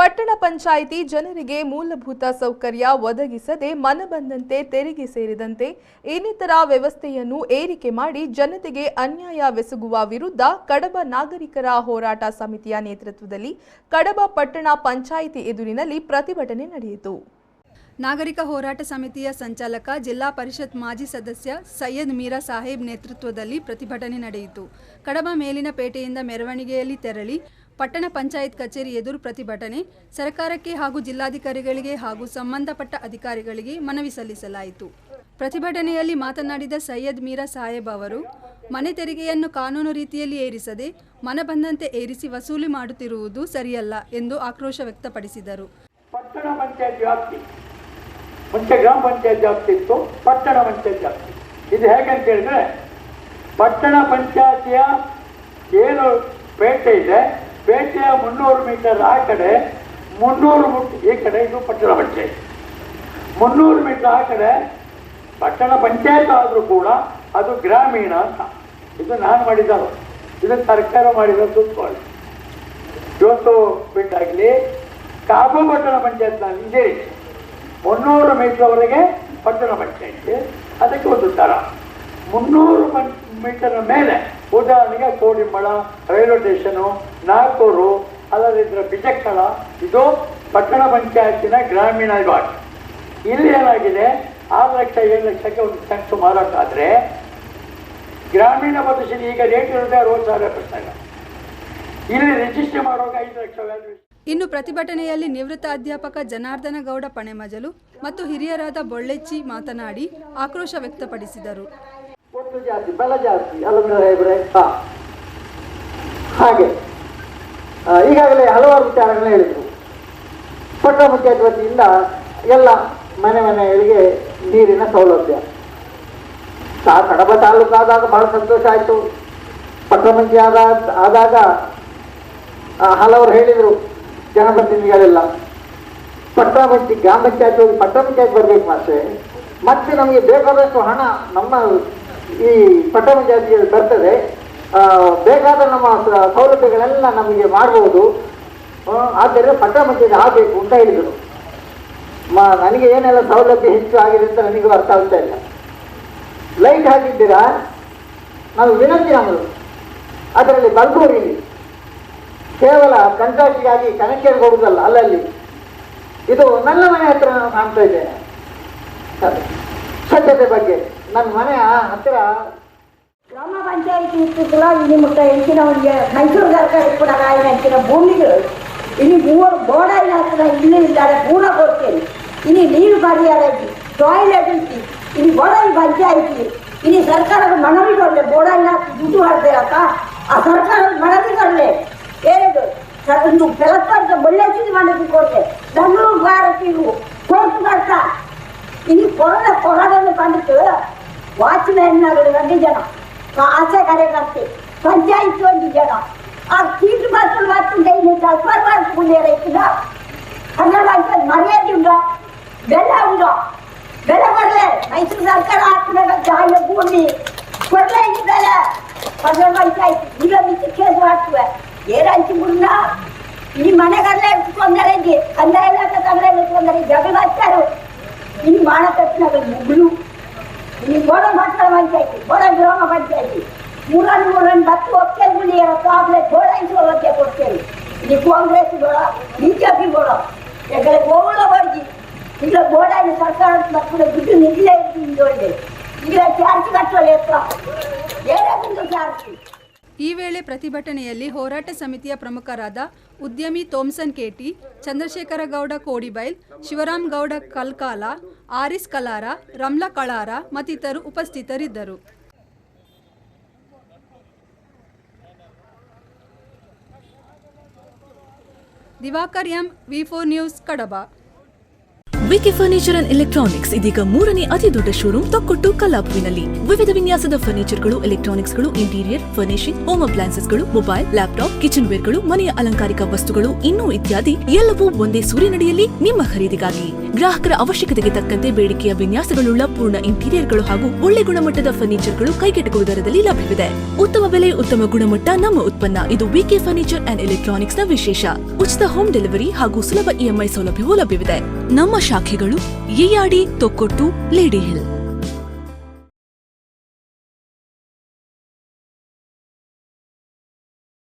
ಪಟ್ಟಣ ಪಂಚಾಯಿತಿ ಜನರಿಗೆ ಮೂಲಭೂತ ಸೌಕರ್ಯ ಒದಗಿಸದೆ ಮನಬಂದಂತೆ ತೆರಿಗೆ ಸೇರಿದಂತೆ ಇನ್ನಿತರ ವ್ಯವಸ್ಥೆಯನ್ನು ಏರಿಕೆ ಮಾಡಿ ಜನತೆಗೆ ಅನ್ಯಾಯವೆಸಗುವ ವಿರುದ್ಧ ಕಡಬ ನಾಗರಿಕರ ಹೋರಾಟ ಸಮಿತಿಯ ನೇತೃತ್ವದಲ್ಲಿ ಕಡಬ ಪಟ್ಟಣ ಪಂಚಾಯಿತಿ ಎದುರಿನಲ್ಲಿ ಪ್ರತಿಭಟನೆ ನಡೆಯಿತು. ನಾಗರಿಕ ಹೋರಾಟ ಸಮಿತಿಯ ಸಂಚಾಲಕ ಜಿಲ್ಲಾ ಪರಿಷತ್ ಮಾಜಿ ಸದಸ್ಯ ಸೈಯದ್ ಮೀರಾ ಸಾಹೇಬ್ ನೇತೃತ್ವದಲ್ಲಿ ಪ್ರತಿಭಟನೆ ನಡೆಯಿತು. ಕಡಬ ಮೇಲಿನ ಪೇಟೆಯಿಂದ ಮೆರವಣಿಗೆಯಲ್ಲಿ ತೆರಳಿ ಪಟ್ಟಣ ಪಂಚಾಯತ್ ಕಚೇರಿ ಎದುರು ಪ್ರತಿಭಟನೆ, ಸರ್ಕಾರಕ್ಕೆ ಹಾಗೂ ಜಿಲ್ಲಾಧಿಕಾರಿಗಳಿಗೆ ಹಾಗೂ ಸಂಬಂಧಪಟ್ಟ ಅಧಿಕಾರಿಗಳಿಗೆ ಮನವಿ ಸಲ್ಲಿಸಲಾಯಿತು. ಪ್ರತಿಭಟನೆಯಲ್ಲಿ ಮಾತನಾಡಿದ ಸೈಯದ್ ಮೀರಾ ಸಾಹೇಬ್ ಅವರು, ಮನೆ ತೆರಿಗೆಯನ್ನು ಕಾನೂನು ರೀತಿಯಲ್ಲಿ ಏರಿಸದೆ ಮನಬಂದಂತೆ ಏರಿಸಿ ವಸೂಲಿ ಮಾಡುತ್ತಿರುವುದು ಸರಿಯಲ್ಲ ಎಂದು ಆಕ್ರೋಶ ವ್ಯಕ್ತಪಡಿಸಿದರು. ಪಟ್ಟಣ ಪಂಚಾಯತ್ ವ್ಯಾಪ್ತಿ ಮುಂಚೆ ಗ್ರಾಮ ಪಂಚಾಯತ್ ವ್ಯಾಪ್ತಿ ಇತ್ತು, ಪಟ್ಟಣ ಪಂಚಾಯತ್ ವ್ಯಾಪ್ತಿ ಇದು ಹೇಗಂತ ಹೇಳಿದ್ರೆ, ಪಟ್ಟಣ ಪಂಚಾಯತಿಯ ಏನು ಪೇಟೆ ಇದೆ, ಪೇಟೆಯ 300 ಮೀಟರ್ ಆ ಕಡೆ 300 ಈ ಕಡೆ ಇದು ಪಟ್ಟಣ ಪಂಚಾಯತ್, 300 ಮೀಟರ್ ಆ ಕಡೆ ಪಟ್ಟಣ ಪಂಚಾಯತ್ ಆದರೂ ಕೂಡ ಅದು ಗ್ರಾಮೀಣ ಅಂತ. ಇದು ನಾನು ಮಾಡಿದವರು, ಇದು ಸರ್ಕಾರ ಮಾಡಿದ ಸುತ್ತೋಳಿ. ಇವತ್ತು ಬಿಟ್ಟಾಗಲಿ ಕಾಬು ಪಟ್ಟಣ ಪಂಚಾಯತ್ನಲ್ಲಿ ಇದೆ 300 ಮೀಟರ್ವರೆಗೆ ಪಟ್ಟಣ ಪಂಚಾಯತ್, ಅದಕ್ಕೆ ಒಂದು ದರ. 300 ಮೀಟರ್ ಮೇಲೆ ಉದಾಹರಣೆಗೆ ಕೋಡಿಮಳ, ರೈಲ್ವೆ ಸ್ಟೇಷನು, ನಾಗೂರು, ಅಲ್ಲದಿದ್ದರೆ ಬಿಜಕ್ಕಳ, ಇದು ಪಟ್ಟಣ ಪಂಚಾಯತಿನ ಗ್ರಾಮೀಣ ವಿಭಾಗ. ಇಲ್ಲಿ ಏನಾಗಿದೆ, 6 ಲಕ್ಷ 7 ಲಕ್ಷಕ್ಕೆ ಒಂದು ಸೆಂಟ್ಸ್ ಮಾರಾಟ ಆದರೆ ಗ್ರಾಮೀಣ ಪ್ರದೇಶದಲ್ಲಿ ಈಗ ರೇಟ್ ಇರೋದೇ 60,000 ಪುಸ್ತಕ. ಇಲ್ಲಿ ರಿಜಿಸ್ಟರ್ ಮಾಡುವಾಗ 5 ಲಕ್ಷ ವ್ಯಾಲ್ಯೂ. ಇನ್ನು ಪ್ರತಿಭಟನೆಯಲ್ಲಿ ನಿವೃತ್ತ ಅಧ್ಯಾಪಕ ಜನಾರ್ದನ ಗೌಡ ಪಣೆಮಜಲು ಮತ್ತು ಹಿರಿಯರಾದ ಬೊಳ್ಳೆಚ್ಚಿ ಮಾತನಾಡಿ ಆಕ್ರೋಶ ವ್ಯಕ್ತಪಡಿಸಿದರು. ಒಟ್ಟು ಜಾಸ್ತಿ, ಬಲ ಜಾಸ್ತಿ ಹಾಗೆ ಈಗಾಗಲೇ ಹಲವಾರು ವಿಚಾರಗಳನ್ನ ಹೇಳಿದರು. ಪಟ್ಟಣ ಪಂಚಾಯತ್ ವತಿಯಿಂದ ಎಲ್ಲ ಮನೆಗಳಿಗೆ ನೀರಿನ ಸೌಲಭ್ಯ. ಕಡಬ ತಾಲೂಕಾದಾಗ ಬಹಳ ಸಂತೋಷ ಆಯಿತು. ಪಟ್ಟಣ ಪಂಚಾಯತ್ ಆದಾಗ ಹಲವರು ಹೇಳಿದರು, ಜನಪ್ರತಿನಿಧಿಗಳೆಲ್ಲ ಪಟ್ಟಣ ಪಂಚಾಯತ್ ಗ್ರಾಮ ಪಂಚಾಯತ್ ಹೋಗಿ ಪಟ್ಟಣ ಪಂಚಾಯತ್ ಬರಬೇಕು ಮತ್ತೆ ನಮಗೆ ಬೇಕಾದಷ್ಟು ಹಣ ನಮ್ಮ ಈ ಪಟ್ಟಣ ಪಂಚಾಯತ್ಗೆ ಬರ್ತದೆ, ಬೇಕಾದ ನಮ್ಮ ಸೌಲಭ್ಯಗಳೆಲ್ಲ ನಮಗೆ ಮಾಡ್ಬೋದು, ಆದ್ದರಿಂದ ಪಟ್ಟಣ ಪಂಚಾಯತ್ ಆಗಬೇಕು ಅಂತ ಹೇಳಿದರು. ನನಗೆ ಏನೆಲ್ಲ ಸೌಲಭ್ಯ ಹೆಚ್ಚು ಆಗಿದೆ ಅಂತ ನನಗೂ ಅರ್ಥ ಆಗ್ತಾ ಇಲ್ಲ. ಲೈಟ್ ಹಾಕಿದ್ದೀರಾ, ನಾವು ವಿನಂತಿ ನಮ್ಮದು ಅದರಲ್ಲಿ ಬಲ್ಬ್ ಹೋಗಿಲ್ಲ, ಕೇವಲ ಕಂಟ್ರಾಕ್ಟಿಗಾಗಿ ಕನೆಕ್ಷನ್ ಕೊಡುವುದಲ್ಲ, ಅಲ್ಲಲ್ಲಿ ಇದು ನನ್ನ ಮನೆ ಹತ್ರ ನಾನು ಕಾಣ್ತಾ ಇದ್ದೇನೆ. ಸ್ವಚ್ಛತೆ ಬಗ್ಗೆ ನನ್ನ ಮನೆಯ ಹತ್ತಿರ ಗ್ರಾಮ ಪಂಚಾಯತಿ ಇರ್ತಿದ್ದಿಲ್ಲ. ಇಲ್ಲಿ ಮುಟ್ಟ ಹೆಂಚಿನವರಿಗೆ ಮೈಸೂರು ಸರ್ಕಾರ ಕೂಡ ಹೆಂಚಿನ ಭೂಮಿಗಳು ಇಲ್ಲಿ 3 ಬೋರ್ಡಲ್ಲಿ ಹಾಕಿದ ಇಲ್ಲಿ ಇದ್ದಾರೆ, ಪೂರ ಕೊಡ್ತೇನೆ. ಇಲ್ಲಿ ನೀರು ಪರಿಹಾರಕ್ಕೆ ಟಾಯ್ಲೆಟ್ ಇಟ್ಟು ಇಲ್ಲಿ ಬೋರ್ಡಲ್ಲಿ ಪಂಚಾಯತಿ ಇಲ್ಲಿ ಸರ್ಕಾರದ ಮನವಿ ಕೊಡಲೆ, ಬೋರ್ಡಲ್ಲಿ ಹಾಕಿ ದುಡ್ಡು ಮಾಡ್ತೀರಕ್ಕ, ಆ ಸರ್ಕಾರದ ಮನವಿ ಕೊಡಲೆ ಹೇಳಿದ್ರು. ಒಂದು ಕೆಲಸ ಒಳ್ಳೆ ಚೀಜ್ ಮಾಡೋದಕ್ಕೆ ಕೊಡ್ತೆ, ಬೆಂಗಳೂರು ಭಾರತೀಯರು ಕೋರ್ಟ್ ಮಾಡ್ತಾ ಇಲ್ಲಿ ಕೊರೋನಾವನ್ನು ಕಂಡಿತ್ತು. ವಾಚ್ಮ್ಯಾನ್ಗಳು 2 ಜನ, ಆಶಾ ಕಾರ್ಯಕರ್ತೆ, ಪಂಚಾಯತ್ 1 ಜನ, ಆ ಸೀಟು ಮಾಡ್ಕೊಂಡು ಇಲ್ಲಿ ಟ್ರಾನ್ಸ್ಫರ್ ಮಾಡ್ಕೊಂಡು ರೈತನ ಹಂಗಾಗಿ ಮರ್ಯಾದೆ ಉಂಟ, ಬೆಲೆ ಉಂಟ, ಬೆಲೆ ಕೊಡಲೆ. ಮೈಸೂರು ಸರ್ಕಾರ ಹಾಕಿದಾಗ ಜಾಗ ಭೂಮಿ ಕೊಡಲೇ ಬೆಲೆ ಪಟ್ಟಣ ಪಂಚಾಯತ್ ಈಗ ಮಿಚ್ಚು ಕೇಸ್ ಮಾಡ್ತವೆ. ಏನು ಹಂಚಿಬಿಡ್ನ ಈ ಮನೆಗಲ್ಲೇ ತೊಂದರೆ ಇದೆ, ಕಂದಾಯ ಇಲಾಖೆ ತೊಂದರೆ ತೊಂದರೆ ಜಗಳ ಹಚ್ಚಾರು. ಇಲ್ಲಿ ಮಾಡಕತ್ತಿನಾಗ ಮುಗ್ಳು ಇಲ್ಲಿ ಗೋಡ ಪಟ್ಟಣ ಪಂಚಾಯತಿ, ಗೋಡ ಗ್ರಾಮ ಪಂಚಾಯತಿ 3 10 ಒಕ್ಕಲ್ಗುಳಿ ಕಾಗಲೇ ಗೋಡ ಸೌಲಭ್ಯ ಕೊಡ್ತೇವೆ. ಇಲ್ಲಿ ಕಾಂಗ್ರೆಸ್ ಗೋಡ, ಬಿಜೆಪಿ ಗೋಡ ಯಾಕಂದ್ರೆ ಗೋಳ ಬರ್ಗಿ ಈಗ ಗೋಡ ಸರ್ಕಾರ ಮಕ್ಕಳು ದುಡ್ಡು ನಿಲ್ಲೇ ಇದ್ದು ಈಗ ಚಾರ್ಜ್ ಕಟ್ಟೋಲ್ಲ ಎತ್ತ ಏನಾದ್ರು ಚಾರ್ಜ್. ಈ ವೇಳೆ ಪ್ರತಿಭಟನೆಯಲ್ಲಿ ಹೋರಾಟ ಸಮಿತಿಯ ಪ್ರಮುಖರಾದ ಉದ್ಯಮಿ ಥೋಮ್ಸನ್ ಕೇಟಿ, ಚಂದ್ರಶೇಖರ ಗೌಡ ಕೋಡಿಬೈಲ್, ಶಿವರಾಮ್ ಗೌಡ ಕಲ್ಕಾಲ, ಆರಿಸ್ ಕಲಾರ, ರಮ್ಲಾ ಕಳಾರ ಮತ್ತಿತರರು ಉಪಸ್ಥಿತರಿದ್ದರು. Diwakar M, V4 news, Kadaba. VK furniture and electronics ಇದೀಗ 3ನೇ ಅತಿ ದೊಡ್ಡ ಶೋರೂಮ್ ತೊಕ್ಕೊಟ್ಟು ಕಲ್ಲಾಪುವಿನಲ್ಲಿ. ವಿವಿಧ ವಿನ್ಯಾಸದ ಫರ್ನಿಚರ್ಗಳು, ಎಲೆಕ್ಟ್ರಾನಿಕ್ಸ್ಗಳು, ಇಂಟೀರಿಯರ್, ಫರ್ನಿಶಿಂಗ್, ಹೋಮ್ ಅಪ್ಲೈನ್ಸಸ್ಗಳು, ಮೊಬೈಲ್, ಲ್ಯಾಪ್ಟಾಪ್, ಕಿಚನ್ ವೇರ್ಗಳು, ಮನೆಯ ಅಲಂಕಾರಿಕ ವಸ್ತುಗಳು ಇನ್ನೂ ಇತ್ಯಾದಿ ಎಲ್ಲವೂ ಒಂದೇ ಸೂರಿನಡಿಯಲ್ಲಿ ನಿಮ್ಮ ಖರೀದಿಗಾಗಿ. ಗ್ರಾಹಕರ ಅವಶ್ಯಕತೆಗೆ ತಕ್ಕಂತೆ ಬೇಡಿಕೆಯ ವಿನ್ಯಾಸಗಳುಳ್ಳ ಪೂರ್ಣ ಇಂಟೀರಿಯರ್ಗಳು ಹಾಗೂ ಒಳ್ಳೆ ಗುಣಮಟ್ಟದ ಫರ್ನಿಚರ್ಗಳು ಕೈಗೆಟುಕುವ ದರದಲ್ಲಿ ಲಭ್ಯವಿದೆ. ಉತ್ತಮ ಬೆಲೆ, ಉತ್ತಮ ಗುಣಮಟ್ಟ ನಮ್ಮ ಉತ್ಪನ್ನ. ಇದು ವಿಕೆ ಫರ್ನಿಚರ್ ಅಂಡ್ ಎಲೆಕ್ಟ್ರಾನಿಕ್ಸ್ ನ ವಿಶೇಷ. ಉಚಿತ ಹೋಮ್ ಡೆಲಿವರಿ ಹಾಗೂ ಸುಲಭ ಇಎಂಐ ಸೌಲಭ್ಯವೂ ಲಭ್ಯವಿದೆ. ನಮ್ಮ ಶಾಖೆಗಳು ಯೆಯಾಡಿ, ತೊಕ್ಕೊಟ್ಟು, ಲೇಡಿ ಹಿಲ್.